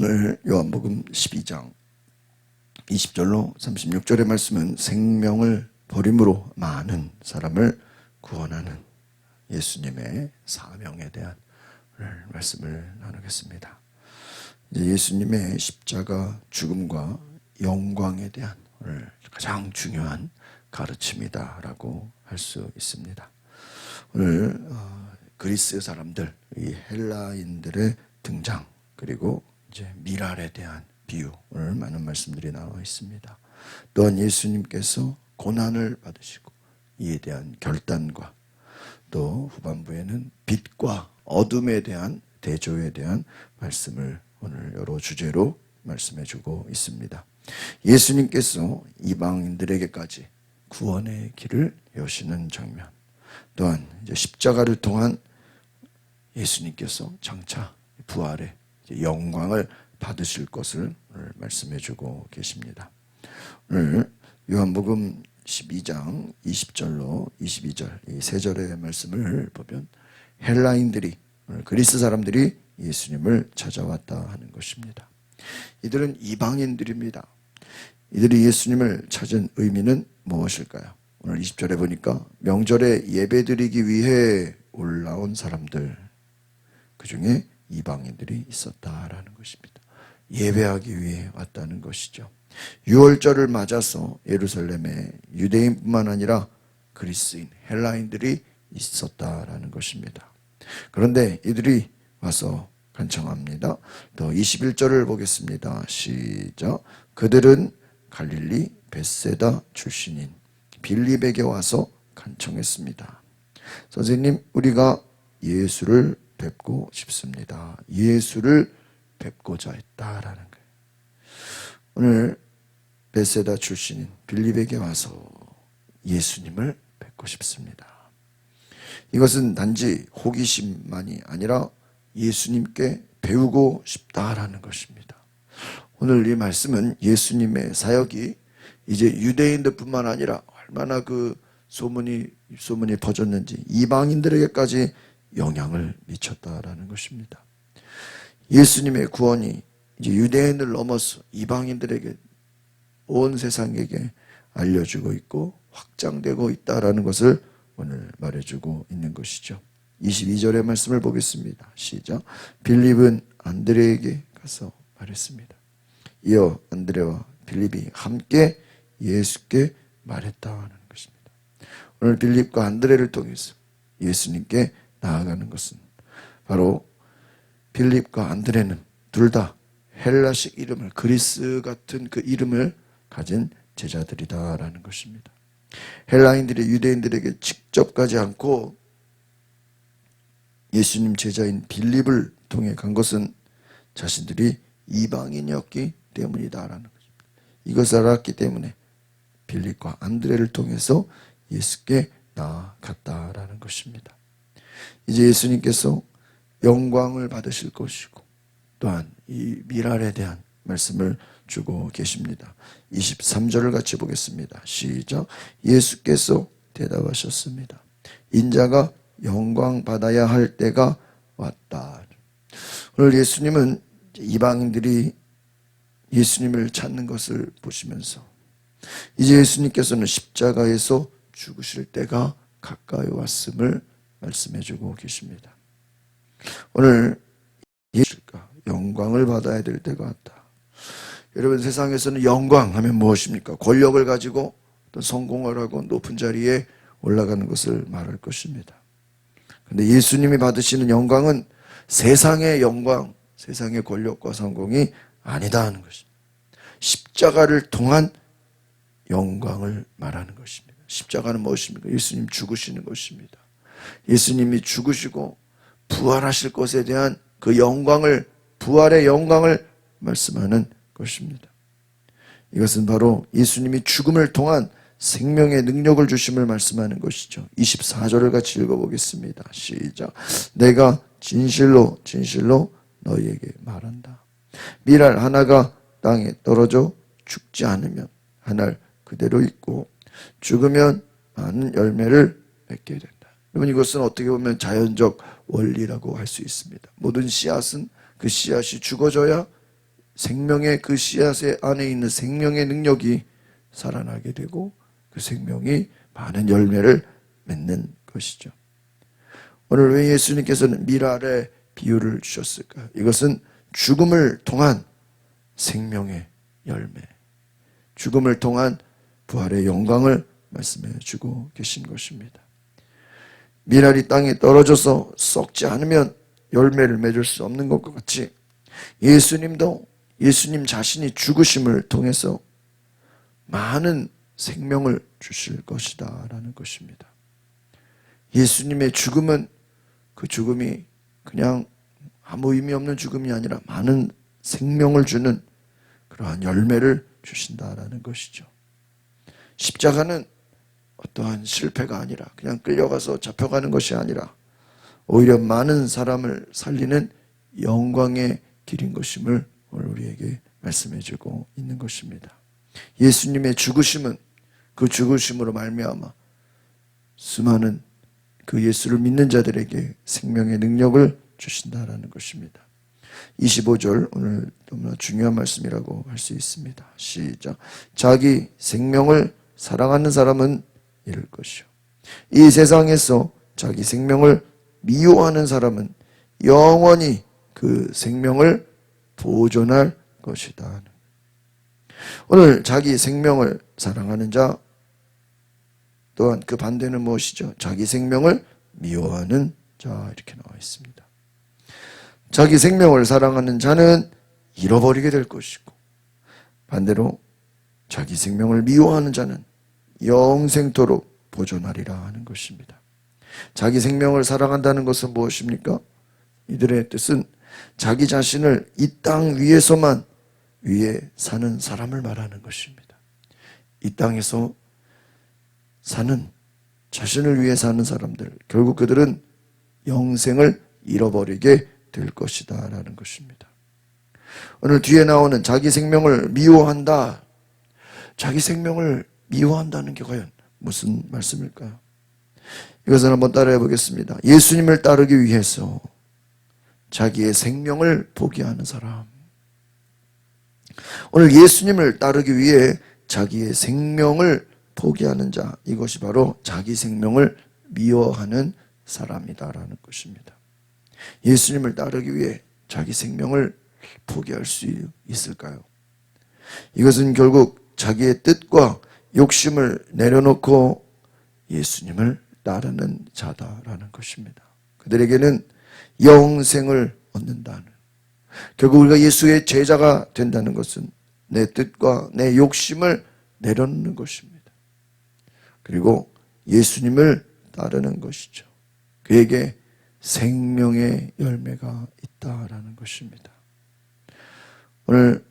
오늘 요한복음 12장 20절로 36절의 말씀은 생명을 버림으로 많은 사람을 구원하는 예수님의 사명에 대한 오늘 말씀을 나누겠습니다. 이제 예수님의 십자가 죽음과 영광에 대한 오늘 가장 중요한 가르침이다라고 할 수 있습니다. 오늘 그리스 사람들, 이 헬라인들의 등장, 그리고 이제 미랄에 대한 비유, 오늘 많은 말씀들이 나와 있습니다. 또한 예수님께서 고난을 받으시고 이에 대한 결단과 또 후반부에는 빛과 어둠에 대한 대조에 대한 말씀을 오늘 여러 주제로 말씀해 주고 있습니다. 예수님께서 이방인들에게까지 구원의 길을 여시는 장면, 또한 이제 십자가를 통한 예수님께서 장차 부활의 영광을 받으실 것을 오늘 말씀해 주고 계십니다. 오늘 요한복음 12장 20절로 22절 이 세 절의 말씀을 보면 헬라인들이, 그리스 사람들이 예수님을 찾아왔다 하는 것입니다. 이들은 이방인들입니다. 이들이 예수님을 찾은 의미는 무엇일까요? 오늘 20절에 보니까 명절에 예배드리기 위해 올라온 사람들, 그 중에 이방인들이 있었다라는 것입니다. 예배하기 위해 왔다는 것이죠. 유월절을 맞아서 예루살렘에 유대인뿐만 아니라 그리스인, 헬라인들이 있었다라는 것입니다. 그런데 이들이 와서 간청합니다. 또 21절을 보겠습니다. 시작. 그들은 갈릴리 벳세다 출신인 빌립에게 와서 간청했습니다. 선생님, 우리가 예수를 뵙고 싶습니다. 예수를 뵙고자 했다라는 거예요. 오늘 벳세다 출신인 빌립에게 와서 예수님을 뵙고 싶습니다. 이것은 단지 호기심만이 아니라 예수님께 배우고 싶다라는 것입니다. 오늘 이 말씀은 예수님의 사역이 이제 유대인들뿐만 아니라 얼마나 그 소문이 퍼졌는지 이방인들에게까지 영향을 미쳤다라는 것입니다. 예수님의 구원이 이제 유대인을 넘어서 이방인들에게, 온 세상에게 알려주고 있고 확장되고 있다라는 것을 오늘 말해주고 있는 것이죠. 22절의 말씀을 보겠습니다. 시작. 빌립은 안드레에게 가서 말했습니다. 이어 안드레와 빌립이 함께 예수께 말했다는 것입니다. 오늘 빌립과 안드레를 통해서 예수님께 나아가는 것은 바로 빌립과 안드레는 둘 다 헬라식 이름을, 그리스 같은 그 이름을 가진 제자들이다라는 것입니다. 헬라인들이 유대인들에게 직접 가지 않고 예수님 제자인 빌립을 통해 간 것은 자신들이 이방인이었기 때문이다라는 것입니다. 이것을 알았기 때문에 빌립과 안드레를 통해서 예수께 나아갔다라는 것입니다. 이제 예수님께서 영광을 받으실 것이고 또한 이 미랄에 대한 말씀을 주고 계십니다. 23절을 같이 보겠습니다. 시작. 예수께서 대답하셨습니다. 인자가 영광 받아야 할 때가 왔다. 오늘 예수님은 이방인들이 예수님을 찾는 것을 보시면서 이제 예수님께서는 십자가에서 죽으실 때가 가까이 왔음을 말씀해 주고 계십니다. 오늘 예수가 영광을 받아야 될 때가 왔다. 여러분, 세상에서는 영광 하면 무엇입니까? 권력을 가지고 또 성공을 하고 높은 자리에 올라가는 것을 말할 것입니다. 그런데 예수님이 받으시는 영광은 세상의 영광, 세상의 권력과 성공이 아니다 하는 것입니다. 십자가를 통한 영광을 말하는 것입니다. 십자가는 무엇입니까? 예수님 죽으시는 것입니다. 예수님이 죽으시고 부활하실 것에 대한 그 영광을, 부활의 영광을 말씀하는 것입니다. 이것은 바로 예수님이 죽음을 통한 생명의 능력을 주심을 말씀하는 것이죠. 24절을 같이 읽어보겠습니다. 시작. 내가 진실로 진실로 너희에게 말한다. 밀알 하나가 땅에 떨어져 죽지 않으면 한 알 그대로 있고 죽으면 많은 열매를 맺게 된다. 여러분, 이것은 어떻게 보면 자연적 원리라고 할 수 있습니다. 모든 씨앗은 그 씨앗이 죽어져야 생명의 그 씨앗의 안에 있는 생명의 능력이 살아나게 되고 그 생명이 많은 열매를 맺는 것이죠. 오늘 왜 예수님께서는 밀알의 비유를 주셨을까요? 이것은 죽음을 통한 생명의 열매, 죽음을 통한 부활의 영광을 말씀해 주고 계신 것입니다. 밀알이 땅에 떨어져서 썩지 않으면 열매를 맺을 수 없는 것과 같이 예수님도 예수님 자신이 죽으심을 통해서 많은 생명을 주실 것이다 라는 것입니다. 예수님의 죽음은 그 죽음이 그냥 아무 의미 없는 죽음이 아니라 많은 생명을 주는 그러한 열매를 주신다라는 것이죠. 십자가는 어떠한 실패가 아니라 그냥 끌려가서 잡혀가는 것이 아니라 오히려 많은 사람을 살리는 영광의 길인 것임을 오늘 우리에게 말씀해주고 있는 것입니다. 예수님의 죽으심은 그 죽으심으로 말미암아 수많은 그 예수를 믿는 자들에게 생명의 능력을 주신다라는 것입니다. 25절 오늘 너무나 중요한 말씀이라고 할 수 있습니다. 시작. 자기 생명을 사랑하는 사람은 잃을 것이요 이 세상에서 자기 생명을 미워하는 사람은 영원히 그 생명을 보존할 것이다. 오늘 자기 생명을 사랑하는 자 또한 그 반대는 무엇이죠? 자기 생명을 미워하는 자 이렇게 나와 있습니다. 자기 생명을 사랑하는 자는 잃어버리게 될 것이고 반대로 자기 생명을 미워하는 자는 영생토록 보존하리라 하는 것입니다. 자기 생명을 사랑한다는 것은 무엇입니까? 이들의 뜻은 자기 자신을 이 땅 위에서만 위에 사는 사람을 말하는 것입니다. 이 땅에서 사는 자신을 위해 사는 사람들 결국 그들은 영생을 잃어버리게 될 것이다 라는 것입니다. 오늘 뒤에 나오는 자기 생명을 미워한다. 자기 생명을 미워한다는 게 과연 무슨 말씀일까요? 이것을 한번 따라해 보겠습니다. 예수님을 따르기 위해서 자기의 생명을 포기하는 사람. 오늘 예수님을 따르기 위해 자기의 생명을 포기하는 자, 이것이 바로 자기 생명을 미워하는 사람이다라는 것입니다. 예수님을 따르기 위해 자기 생명을 포기할 수 있을까요? 이것은 결국 자기의 뜻과 욕심을 내려놓고 예수님을 따르는 자다라는 것입니다. 그들에게는 영생을 얻는다는, 결국 우리가 예수의 제자가 된다는 것은 내 뜻과 내 욕심을 내려놓는 것입니다. 그리고 예수님을 따르는 것이죠. 그에게 생명의 열매가 있다라는 것입니다. 오늘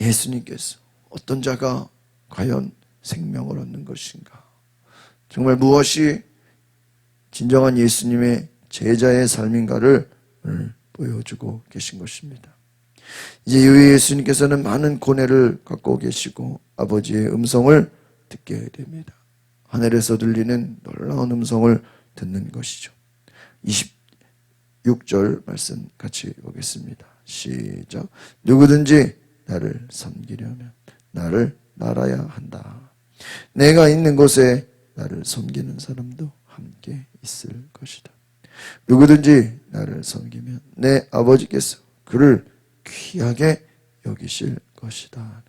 예수님께서 어떤 자가 과연 생명을 얻는 것인가? 정말 무엇이 진정한 예수님의 제자의 삶인가를 오늘 보여주고 계신 것입니다. 이제 이후에 예수님께서는 많은 고뇌를 갖고 계시고 아버지의 음성을 듣게 됩니다. 하늘에서 들리는 놀라운 음성을 듣는 것이죠. 26절 말씀 같이 보겠습니다. 시작. 누구든지 나를 섬기려면 나를 따라야 한다. 내가 있는 곳에 나를 섬기는 사람도 함께 있을 것이다. 누구든지 나를 섬기면 내 아버지께서 그를 귀하게 여기실 것이다.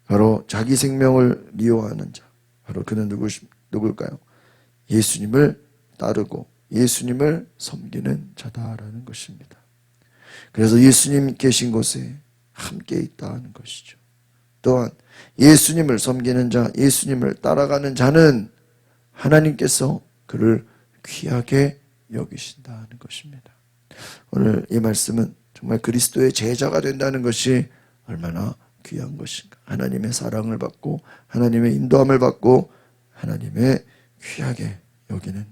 바로 자기 생명을 미워하는 자, 바로 그는 누굴까요? 예수님을 따르고 예수님을 섬기는 자다라는 것입니다. 그래서 예수님 계신 곳에 함께 있다는 것이죠. 또한 예수님을 섬기는 자, 예수님을 따라가는 자는 하나님께서 그를 귀하게 여기신다는 것입니다. 오늘 이 말씀은 정말 그리스도의 제자가 된다는 것이 얼마나 귀한 것인가. 하나님의 사랑을 받고 하나님의 인도함을 받고 하나님의 귀하게 여기는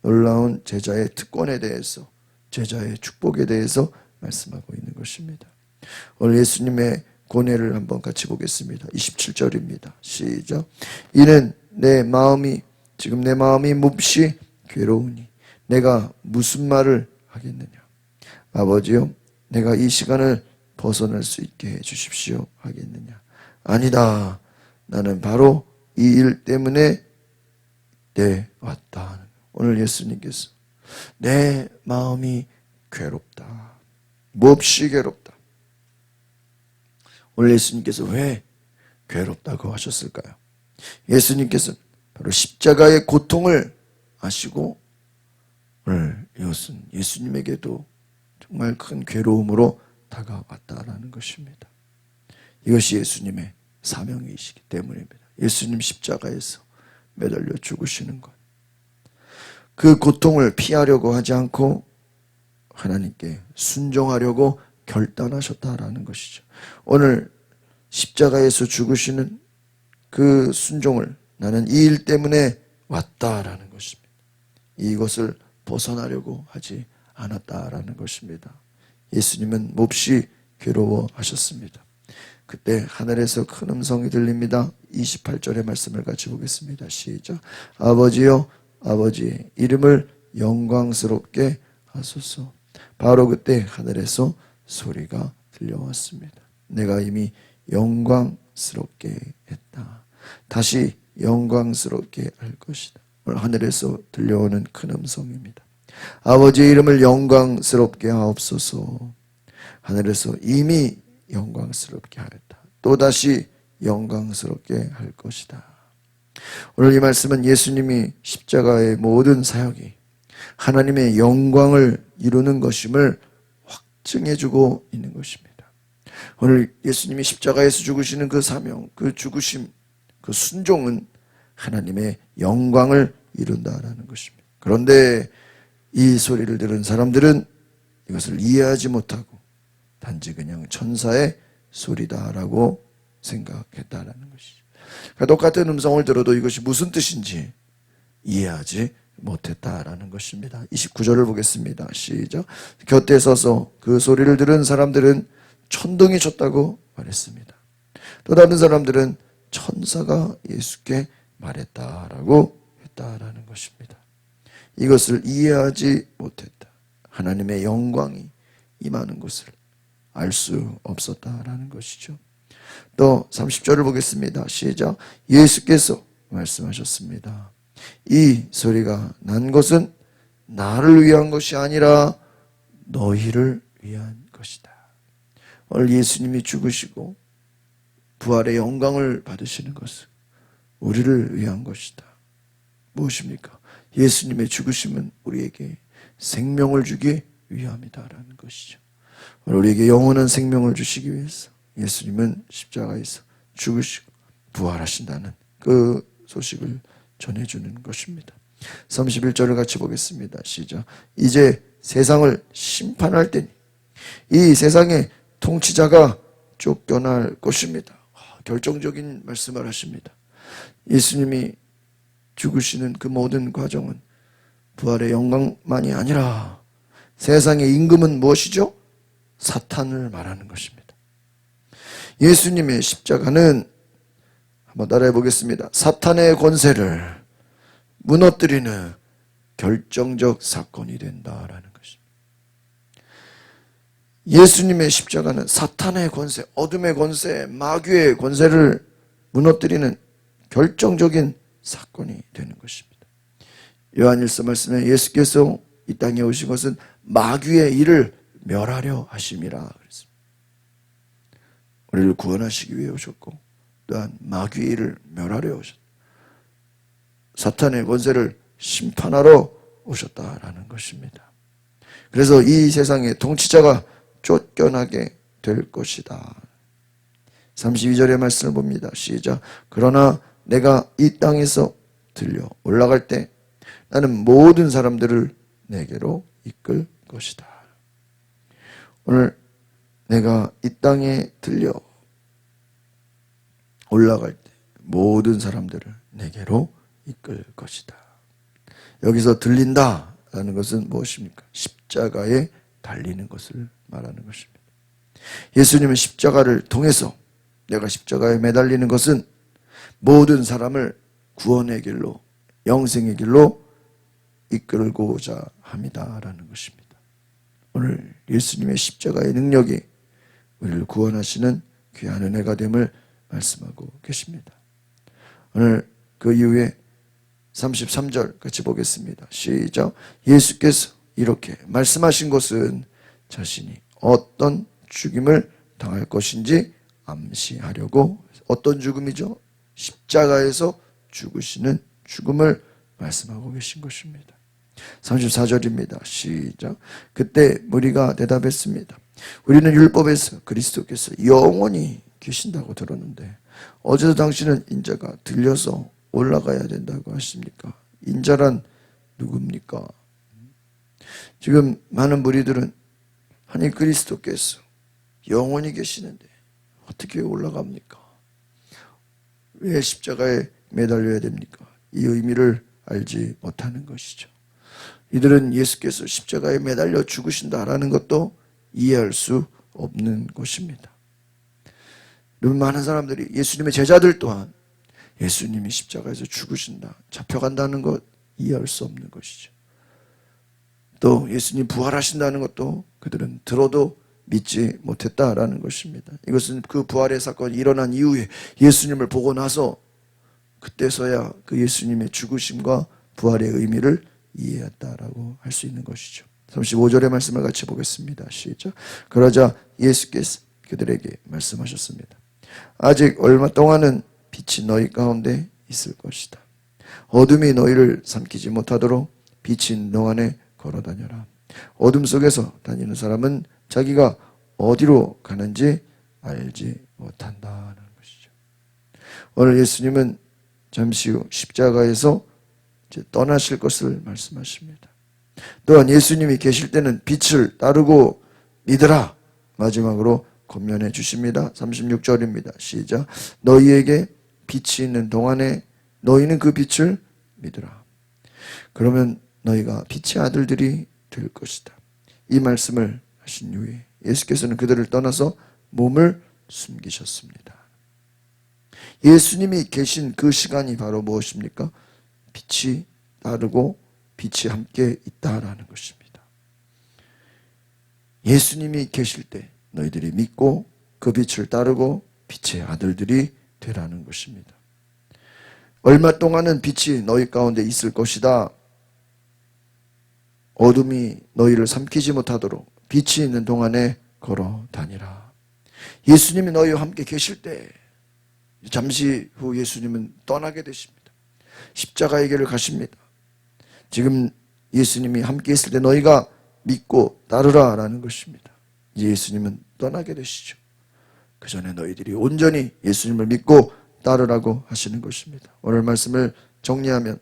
놀라운 제자의 특권에 대해서, 제자의 축복에 대해서 말씀하고 있는 것입니다. 오늘 예수님의 고뇌를 한번 같이 보겠습니다. 27절입니다. 시작. 이는 내 마음이 몹시 괴로우니 내가 무슨 말을 하겠느냐. 아버지여, 내가 이 시간을 벗어날 수 있게 해주십시오 하겠느냐? 아니다. 나는 바로 이 일 때문에 왔다. 오늘 예수님께서 내 마음이 괴롭다. 몹시 괴롭다. 오늘 예수님께서 왜 괴롭다고 하셨을까요? 예수님께서는 바로 십자가의 고통을 아시고 오늘 이것은 예수님에게도 정말 큰 괴로움으로 다가왔다라는 것입니다. 이것이 예수님의 사명이시기 때문입니다. 예수님 십자가에서 매달려 죽으시는 것. 그 고통을 피하려고 하지 않고 하나님께 순종하려고 결단하셨다라는 것이죠. 오늘 십자가에서 죽으시는 그 순종을 나는 이 일 때문에 왔다라는 것입니다. 이것을 벗어나려고 하지 않았다라는 것입니다. 예수님은 몹시 괴로워하셨습니다. 그때 하늘에서 큰 음성이 들립니다. 28절의 말씀을 같이 보겠습니다. 시작. 아버지여 아버지의 이름을 영광스럽게 하소서. 바로 그때 하늘에서 소리가 들려왔습니다. 내가 이미 영광스럽게 했다. 다시 영광스럽게 할 것이다. 오늘 하늘에서 들려오는 큰 음성입니다. 아버지의 이름을 영광스럽게 하옵소서. 하늘에서 이미 영광스럽게 하였다. 또다시 영광스럽게 할 것이다. 오늘 이 말씀은 예수님이 십자가의 모든 사역이 하나님의 영광을 이루는 것임을 확증해주고 있는 것입니다. 오늘 예수님이 십자가에서 죽으시는 그 사명, 그 죽으심, 그 순종은 하나님의 영광을 이룬다라는 것입니다. 그런데 이 소리를 들은 사람들은 이것을 이해하지 못하고 단지 그냥 천사의 소리다라고 생각했다라는 것이죠. 그러니까 똑같은 음성을 들어도 이것이 무슨 뜻인지 이해하지 못했다라는 것입니다. 29절을 보겠습니다. 시작. 곁에 서서 그 소리를 들은 사람들은 천둥이 쳤다고 말했습니다. 또 다른 사람들은 천사가 예수께 말했다라고 했다라는 것입니다. 이것을 이해하지 못했다. 하나님의 영광이 임하는 것을 알 수 없었다라는 것이죠. 또 30절을 보겠습니다. 시작. 예수께서 말씀하셨습니다. 이 소리가 난 것은 나를 위한 것이 아니라 너희를 위한 것이다. 오늘 예수님이 죽으시고 부활의 영광을 받으시는 것은 우리를 위한 것이다. 무엇입니까? 예수님의 죽으심은 우리에게 생명을 주기 위함이다라는 것이죠. 우리에게 영원한 생명을 주시기 위해서 예수님은 십자가에서 죽으시고 부활하신다는 그 소식을 전해주는 것입니다. 31절을 같이 보겠습니다. 시작. 이제 세상을 심판할 때니 이 세상의 통치자가 쫓겨날 것입니다. 결정적인 말씀을 하십니다. 예수님이 죽으시는 그 모든 과정은 부활의 영광만이 아니라 세상의 임금은 무엇이죠? 사탄을 말하는 것입니다. 예수님의 십자가는 한번 따라해 보겠습니다. 사탄의 권세를 무너뜨리는 결정적 사건이 된다라는 것입니다. 예수님의 십자가는 사탄의 권세, 어둠의 권세, 마귀의 권세를 무너뜨리는 결정적인 사건이 되는 것입니다. 요한일서 말씀에 예수께서 이 땅에 오신 것은 마귀의 일을 멸하려 하심이라 그랬습니다. 우리를 구원하시기 위해 오셨고 또한 마귀의 일을 멸하려 오셨다. 사탄의 권세를 심판하러 오셨다라는 것입니다. 그래서 이 세상의 통치자가 쫓겨나게 될 것이다. 32절의 말씀을 봅니다. 시작. 그러나 내가 이 땅에서 들려 올라갈 때 나는 모든 사람들을 내게로 이끌 것이다. 오늘 내가 이 땅에 들려 올라갈 때 모든 사람들을 내게로 이끌 것이다. 여기서 들린다라는 것은 무엇입니까? 십자가에 달리는 것을 말하는 것입니다. 예수님은 십자가를 통해서 내가 십자가에 매달리는 것은 모든 사람을 구원의 길로 영생의 길로 이끌고자 합니다라는 것입니다. 오늘 예수님의 십자가의 능력이 우리를 구원하시는 귀한 은혜가 됨을 말씀하고 계십니다. 오늘 그 이후에 33절 같이 보겠습니다. 시작. 예수께서 이렇게 말씀하신 것은 자신이 어떤 죽임을 당할 것인지 암시하려고. 어떤 죽음이죠? 십자가에서 죽으시는 죽음을 말씀하고 계신 것입니다. 34절입니다. 시작. 그때 무리가 대답했습니다. 우리는 율법에서 그리스도께서 영원히 계신다고 들었는데 어제도 당신은 인자가 들려서 올라가야 된다고 하십니까? 인자란 누굽니까? 지금 많은 무리들은 아니 그리스도께서 영원히 계시는데 어떻게 올라갑니까? 왜 십자가에 매달려야 됩니까? 이 의미를 알지 못하는 것이죠. 이들은 예수께서 십자가에 매달려 죽으신다라는 것도 이해할 수 없는 것입니다. 여러분, 많은 사람들이, 예수님의 제자들 또한 예수님이 십자가에서 죽으신다, 잡혀간다는 것 이해할 수 없는 것이죠. 또 예수님 부활하신다는 것도 그들은 들어도 믿지 못했다라는 것입니다. 이것은 그 부활의 사건이 일어난 이후에 예수님을 보고 나서 그때서야 그 예수님의 죽으심과 부활의 의미를 이해했다라고 할 수 있는 것이죠. 35절의 말씀을 같이 보겠습니다. 시작. 그러자 예수께서 그들에게 말씀하셨습니다. 아직 얼마 동안은 빛이 너희 가운데 있을 것이다. 어둠이 너희를 삼키지 못하도록 빛인 동안에 걸어다녀라. 어둠 속에서 다니는 사람은 자기가 어디로 가는지 알지 못한다는 것이죠. 오늘 예수님은 잠시 후 십자가에서 이제 떠나실 것을 말씀하십니다. 또한 예수님이 계실 때는 빛을 따르고 믿으라. 마지막으로 권면해 주십니다. 36절입니다. 시작. 너희에게 빛이 있는 동안에 너희는 그 빛을 믿으라. 그러면 너희가 빛의 아들들이 될 것이다. 이 말씀을 하신 후에 예수께서는 그들을 떠나서 몸을 숨기셨습니다. 예수님이 계신 그 시간이 바로 무엇입니까? 빛이 따르고 빛이 함께 있다라는 것입니다. 예수님이 계실 때 너희들이 믿고 그 빛을 따르고 빛의 아들들이 되라는 것입니다. 얼마 동안은 빛이 너희 가운데 있을 것이다. 어둠이 너희를 삼키지 못하도록 빛이 있는 동안에 걸어 다니라. 예수님이 너희와 함께 계실 때 잠시 후 예수님은 떠나게 되십니다. 십자가의 길을 가십니다. 지금 예수님이 함께 있을 때 너희가 믿고 따르라 라는 것입니다. 이제 예수님은 떠나게 되시죠. 그 전에 너희들이 온전히 예수님을 믿고 따르라고 하시는 것입니다. 오늘 말씀을 정리하면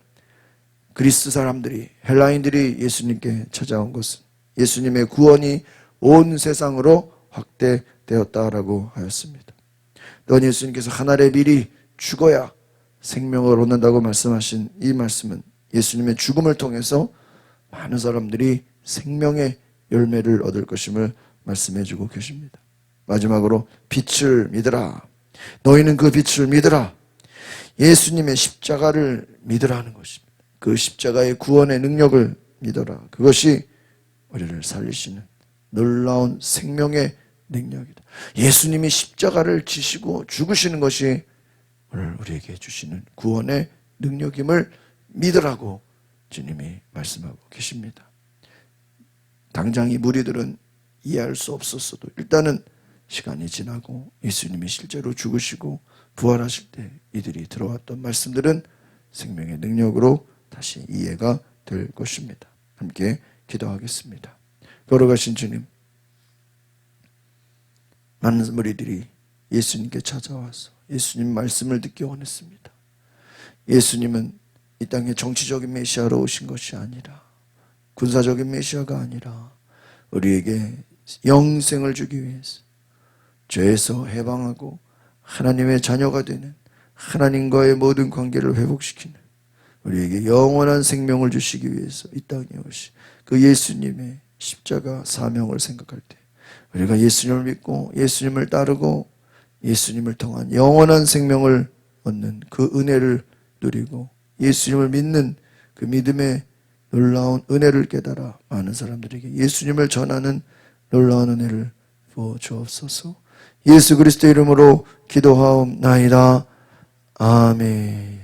그리스 사람들이, 헬라인들이 예수님께 찾아온 것은 예수님의 구원이 온 세상으로 확대되었다라고 하였습니다. 또한 예수님께서 한 알의 밀이 죽어야 생명을 얻는다고 말씀하신 이 말씀은 예수님의 죽음을 통해서 많은 사람들이 생명의 열매를 얻을 것임을 말씀해 주고 계십니다. 마지막으로 빛을 믿으라. 너희는 그 빛을 믿으라. 예수님의 십자가를 믿으라는 것입니다. 그 십자가의 구원의 능력을 믿어라. 그것이 우리를 살리시는 놀라운 생명의 능력이다. 예수님이 십자가를 지시고 죽으시는 것이 오늘 우리에게 주시는 구원의 능력임을 믿으라고 주님이 말씀하고 계십니다. 당장 이 무리들은 이해할 수 없었어도 일단은 시간이 지나고 예수님이 실제로 죽으시고 부활하실 때 이들이 들어왔던 말씀들은 생명의 능력으로 다시 이해가 될 것입니다. 함께 기도하겠습니다. 걸어가신 주님, 많은 무리들이 예수님께 찾아와서 예수님 말씀을 듣기 원했습니다. 예수님은 이 땅에 정치적인 메시아로 오신 것이 아니라, 군사적인 메시아가 아니라 우리에게 영생을 주기 위해서 죄에서 해방하고 하나님의 자녀가 되는, 하나님과의 모든 관계를 회복시키는, 우리에게 영원한 생명을 주시기 위해서 이 땅에 오신 그 예수님의 십자가 사명을 생각할 때 우리가 예수님을 믿고 예수님을 따르고 예수님을 통한 영원한 생명을 얻는 그 은혜를 누리고 예수님을 믿는 그 믿음의 놀라운 은혜를 깨달아 많은 사람들에게 예수님을 전하는 놀라운 은혜를 부어 주옵소서. 예수 그리스도 이름으로 기도하옵나이다. 아멘.